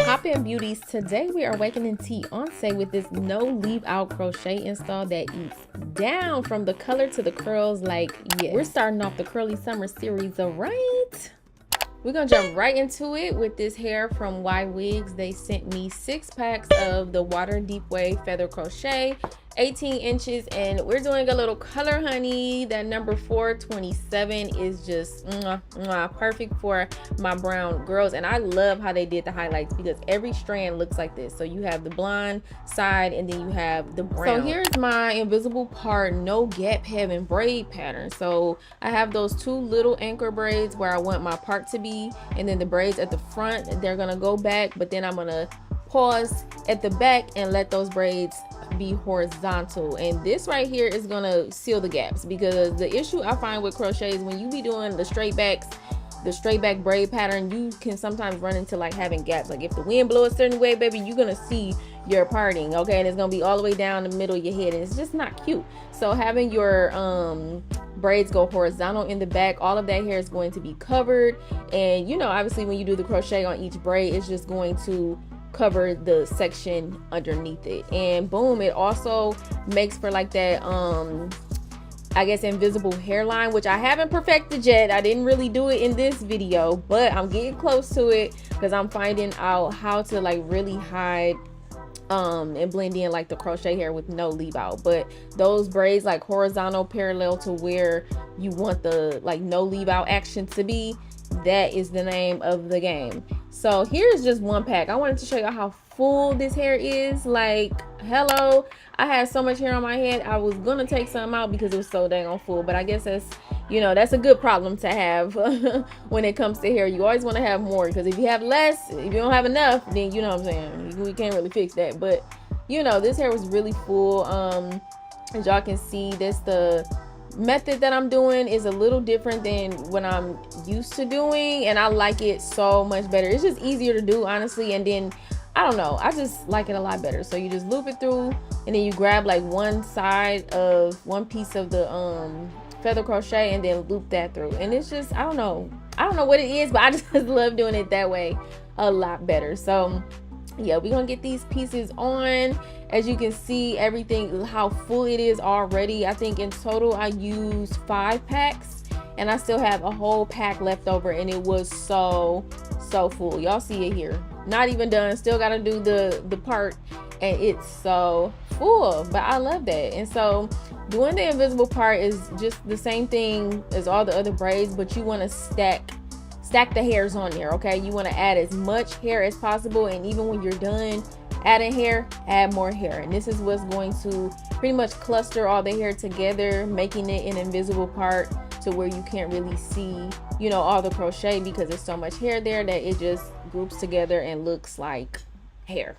Hop in beauties. Today we are awakening Beyonce with this no leave out crochet install that eats down from the color to the curls. Like, yeah, we're starting off the curly summer series, all right? We're gonna jump right into it with this hair from Ywigs. They sent me 6 packs of the water deep wave feather crochet, 18 inches, and we're doing a little color honey. That number 427 is just perfect for my brown girls. And I love how they did the highlights because every strand looks like this. So you have the blonde side and then you have the brown. So here's my invisible part, no gap heaven braid pattern. So I have those 2 little anchor braids where I want my part to be, and then the braids at the front, they're gonna go back, but then I'm gonna pause at the back and let those braids be horizontal. And this right here is gonna seal the gaps, because the issue I find with crochet is when you be doing the straight back braid pattern, you can sometimes run into like having gaps. Like if the wind blows a certain way, baby, you're gonna see your parting, okay, and it's gonna be all the way down the middle of your head, and it's just not cute. So having your braids go horizontal in the back, all of that hair is going to be covered. And you know, obviously when you do the crochet on each braid, it's just going to cover the section underneath it. And boom, it also makes for like that I guess invisible hairline, which I haven't perfected yet. I didn't really do it in this video, but I'm getting close to it because I'm finding out how to like really hide and blend in like the crochet hair with no leave out. But those braids like horizontal parallel to where you want the like no leave out action to be, that is the name of the game. So here's just 1 pack. I wanted to show you how full this hair is. Like, hello, I had so much hair on my head. I was gonna take some out because it was so dang on full, but I guess that's, you know, that's a good problem to have when it comes to hair. You always want to have more, because if you have less, if you don't have enough, then you know what I'm saying, we can't really fix that. But you know, this hair was really full. As y'all can see, the method that I'm doing is a little different than what I'm used to doing, and I like it so much better. It's just easier to do, honestly, and then I don't know, I just like it a lot better. So you just loop it through, and then you grab like one piece of the feather crochet and then loop that through, and it's just, I don't know what it is, but I just love doing it that way a lot better. So yeah, we're gonna get these pieces on. As you can see, everything, how full it is already. I think in total I used 5 packs, and I still have a whole pack left over, and it was so full. Y'all see it here, not even done, still gotta do the part, and it's so full. But I love that. And so doing the invisible part is just the same thing as all the other braids, but you want to stack the hairs on there, okay? You want to add as much hair as possible, and even when you're done adding hair, add more hair. And this is what's going to pretty much cluster all the hair together, making it an invisible part to where you can't really see, you know, all the crochet, because there's so much hair there that it just groups together and looks like hair.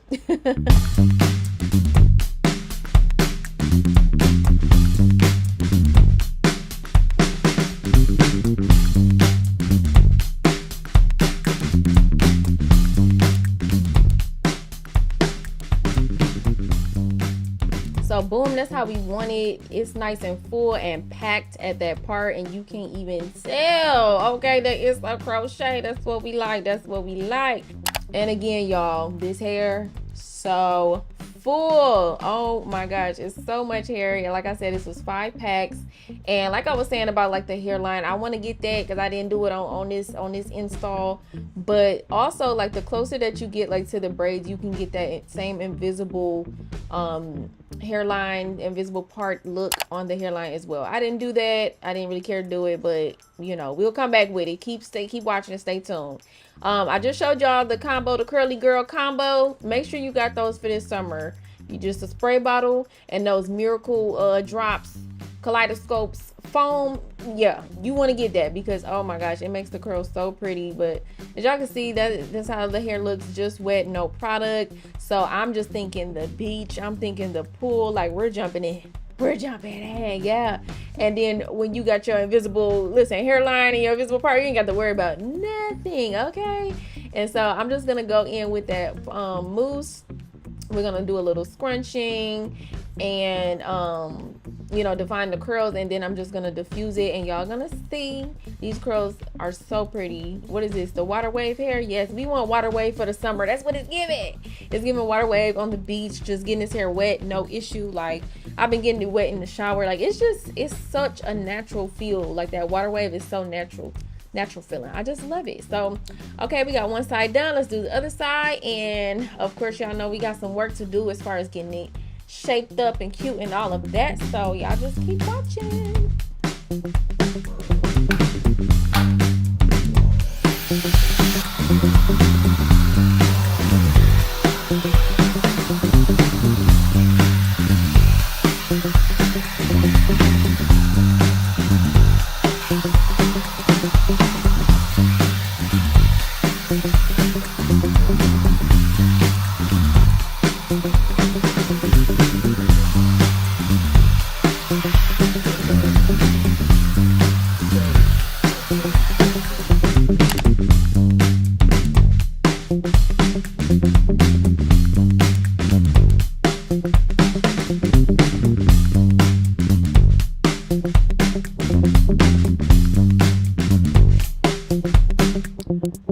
So boom, that's how we want it. It's nice and full and packed at that part, and you can't even tell, okay, that it's a crochet. That's what we like. That's what we like. And again, y'all, this hair so full. Oh my gosh, it's so much hair. And like I said, this was 5 packs. And like I was saying about like the hairline, I want to get that because I didn't do it on this install. But also, like, the closer that you get like to the braids, you can get that same invisible hairline, invisible part look on the hairline as well. I didn't do that. I didn't really care to do it, but you know, we'll come back with it. Keep watching and stay tuned. I just showed y'all the combo, the curly girl combo. Make sure you got those for this summer. You just a spray bottle and those miracle drops, kaleidoscopes, foam. Yeah, you want to get that because oh my gosh, it makes the curls so pretty. But as y'all can see, that's how the hair looks, just wet, no product. So I'm just thinking the beach, I'm thinking the pool, like we're jumping in, yeah. And then when you got your invisible hairline and your invisible part, you ain't got to worry about nothing, okay? And so I'm just gonna go in with that mousse. We're gonna do a little scrunching and you know, define the curls, and then I'm just gonna diffuse it, and y'all gonna see these curls are so pretty. What is this, the water wave hair? Yes, we want water wave for the summer. That's what it's giving. It's giving water wave on the beach, just getting his hair wet, no issue. Like, I've been getting it wet in the shower. Like, it's such a natural feel. Like, that water wave is so natural feeling. I just love it. So okay, we got one side done. Let's do the other side, and of course y'all know we got some work to do as far as getting it shaped up and cute and all of that. So y'all just keep watching.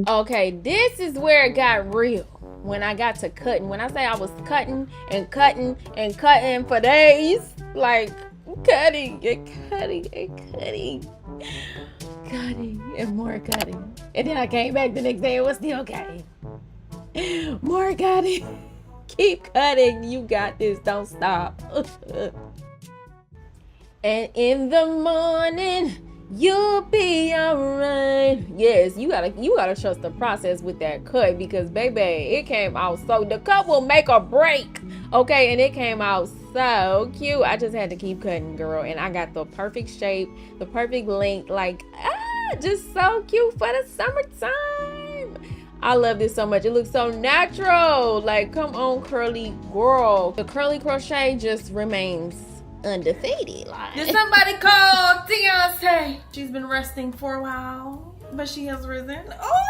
Okay, this is where it got real. When I got to cutting, when I say I was cutting and cutting and cutting for days, like cutting and cutting and cutting, cutting and more cutting. And then I came back the next day, it was still cutting. More cutting. Keep cutting. You got this. Don't stop. And in the morning, you'll be alright. Yes, you gotta trust the process with that cut, because baby, it came out so, the cut will make or break. Okay, and it came out so cute. I just had to keep cutting, girl, and I got the perfect shape, the perfect length, like just so cute for the summertime. I love this so much. It looks so natural. Like, come on, curly girl. The curly crochet just remains undefeated. Like, did somebody call Beyonce? She's been resting for a while, but she has risen. Oh,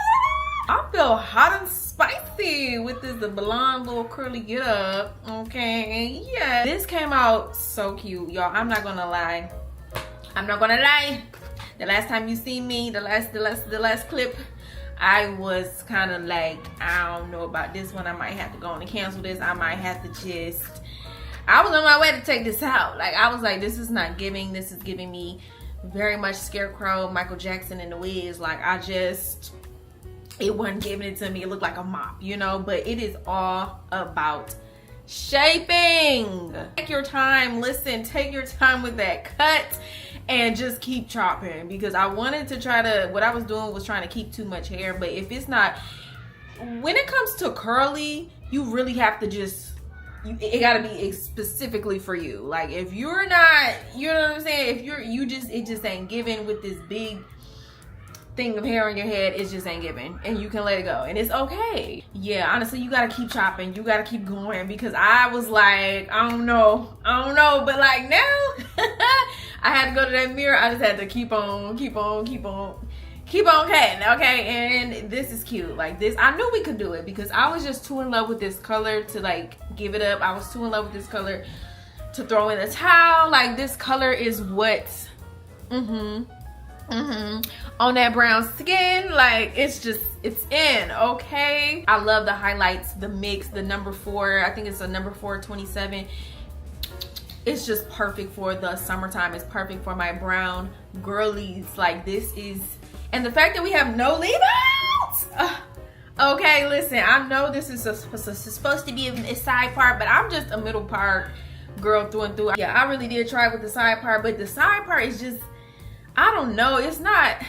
I feel hot and spicy with this blonde little curly get up. Okay, yeah, this came out so cute, y'all. I'm not gonna lie. The last time you see me, the last clip, I was kind of like, I don't know about this one. I might have to go on and cancel this. I might have to just, I was on my way to take this out. Like, I was like, this is not giving. This is giving me very much Scarecrow, Michael Jackson and the Wiz. Like, it wasn't giving it to me. It looked like a mop, you know? But it is all about shaping. Take your time. Listen, take your time with that cut and just keep chopping, because I wanted to try to, what I was doing was trying to keep too much hair. But if it's not, when it comes to curly, you really have to just, it gotta be specifically for you. Like, if you're not, you know what I'm saying, if it just ain't giving with this big thing of hair on your head, it just ain't giving, and you can let it go, and it's okay. Yeah, honestly, you gotta keep chopping, you gotta keep going, because I was like, I don't know, but like now I had to go to that mirror. I just had to keep on cutting, okay? And this is cute. Like, this, I knew we could do it, because I was just too in love with this color to like give it up. I was too in love with this color to throw in the towel. Like, this color is what on that brown skin. Like, it's in, okay? I love the highlights, the mix, the number 4. I think it's a number 427. It's just perfect for the summertime. It's perfect for my brown girlies. Like, this is, and the fact that we have no leave outs. Okay, listen, I know this is supposed to be a side part, but I'm just a middle part girl through and through. Yeah, I really did try with the side part, but the side part is just, I don't know, it's not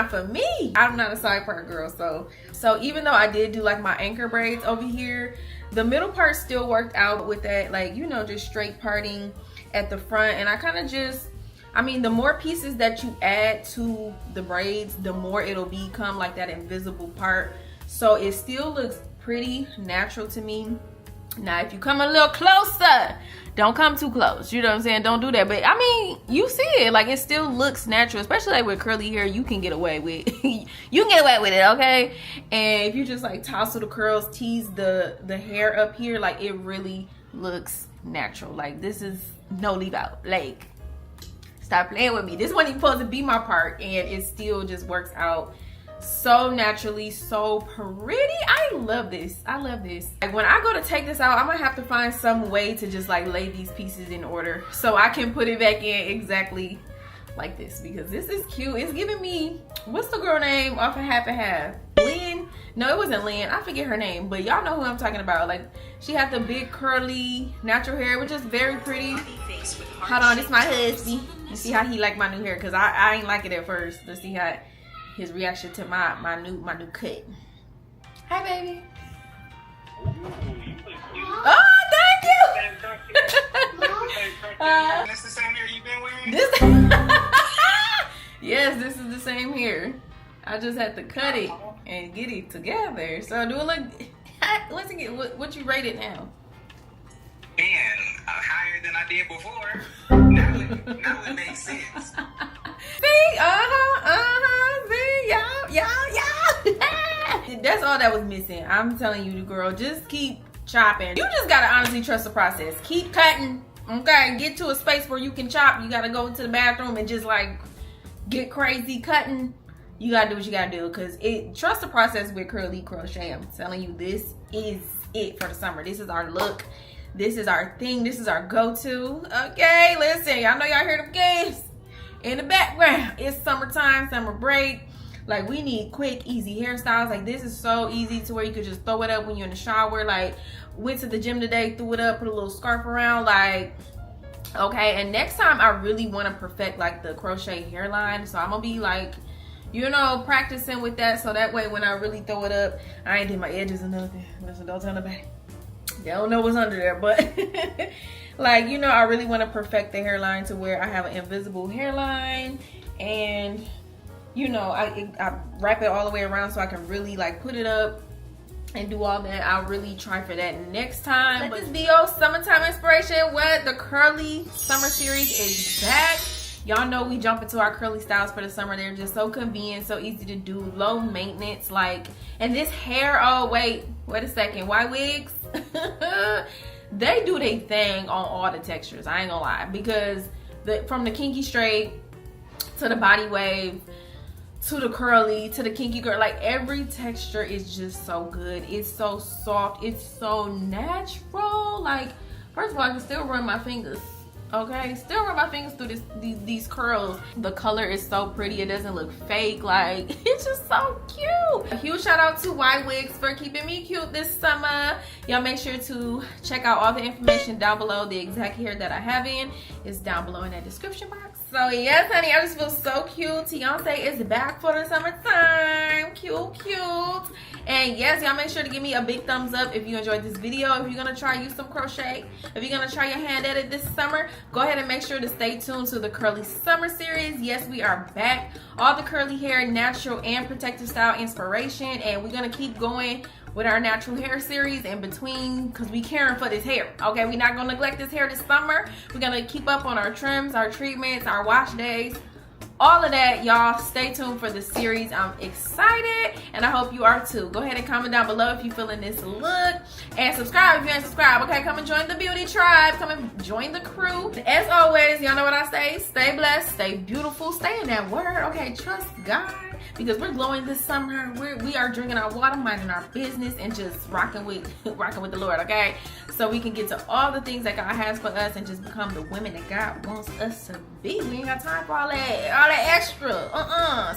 for me. I'm not a side part girl. So even though I did do like my anchor braids over here, the middle part still worked out with that, like, you know, just straight parting at the front. And I kind of just, I mean, the more pieces that you add to the braids, the more it'll become like that invisible part. So it still looks pretty natural to me. Now, if you come a little closer, don't come too close, you know what I'm saying? Don't do that. But I mean, you see it, like, it still looks natural, especially like with curly hair. You can get away with you can get away with it, okay? And if you just like tousle the curls, tease the hair up here, like, it really looks natural. Like, this is no leave out. Like, stop playing with me. This wasn't even supposed to be my part, and it still just works out so naturally, so pretty. I love this. I love this. Like, when I go to take this out, I'm gonna have to find some way to just like lay these pieces in order so I can put it back in exactly like this, because this is cute. It's giving me, what's the girl name off of Half and Half? Lynn? No, it wasn't Lynn. I forget her name, but y'all know who I'm talking about. Like, she had the big curly natural hair, which is very pretty. Hold on, this is my husband. You see how he like my new hair, because I ain't like it at first. Let's see how his reaction to my new cut. Hi, baby. Oh, thank you. That's the same hair you've been wearing? Yes, this is the same hair. I just had to cut it and get it together. So do it look, what's it, what you rate it now? Man, higher than I did before. Now it makes sense. See, see, yeah. That's all that was missing. I'm telling you, girl, just keep chopping. You just gotta honestly trust the process. Keep cutting, okay? Get to a space where you can chop. You gotta go to the bathroom and just like get crazy cutting. You gotta do what you gotta do, because trust the process with curly crochet. I'm telling you, this is it for the summer. This is our look. This is our thing. This is our go-to. Okay, listen, y'all know y'all hear them games in the background. It's summertime, summer break. Like, we need quick, easy hairstyles. Like, this is so easy to where you could just throw it up when you're in the shower. Like, went to the gym today, threw it up, put a little scarf around. Like, okay. And next time I really want to perfect like the crochet hairline. So I'm gonna be like, you know, practicing with that, so that way when I really throw it up, I ain't did my edges or nothing. Listen, don't tell nobody. They don't know what's under there, but like, you know, I really want to perfect the hairline to where I have an invisible hairline, and you know, I wrap it all the way around so I can really like put it up and do all that. I'll really try for that next time. But this video, summertime inspiration, what the curly summer series is back. Y'all know we jump into our curly styles for the summer. They're just so convenient, so easy to do, low maintenance. Like, and this hair, oh wait a second, Ywigs? They do their thing on all the textures, I ain't gonna lie, because from the kinky straight to the body wave to the curly to the kinky girl, like every texture is just so good. It's so soft, it's so natural. Like, first of all, I can still run my fingers. Okay, still run my fingers through these curls. The color is so pretty. It doesn't look fake. Like, it's just so cute. A huge shout out to Ywigs for keeping me cute this summer. Y'all make sure to check out all the information down below. The exact hair that I have in is down below in that description box. So yes, honey, I just feel so cute. Beyonce is back for the summertime. Cute. And yes, y'all make sure to give me a big thumbs up if you enjoyed this video. If you're gonna try use some crochet, if you're gonna try your hand at it this summer, go ahead and make sure to stay tuned to the curly summer series. Yes, we are back. All the curly hair, natural and protective style inspiration, and we're gonna keep going with our natural hair series in between, because we caring for this hair. Okay, we're not gonna neglect this hair this summer. We're gonna keep up on our trims, our treatments, our wash days, all of that. Y'all stay tuned for the series. I'm excited, and I hope you are too. Go ahead and comment down below if you're feeling this look, and subscribe if you ain't subscribed. Okay, come and join the beauty tribe. Come and join the crew. As always, y'all know what I say: stay blessed, stay beautiful, stay in that word. Okay, trust God, because we're glowing this summer. We are drinking our water, minding our business, and just rocking with the Lord. Okay, so we can get to all the things that God has for us and just become the women that God wants us to be. We ain't got time for all that extra.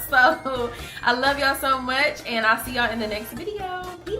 So I love y'all so much, and I'll see y'all in the next video. Peace.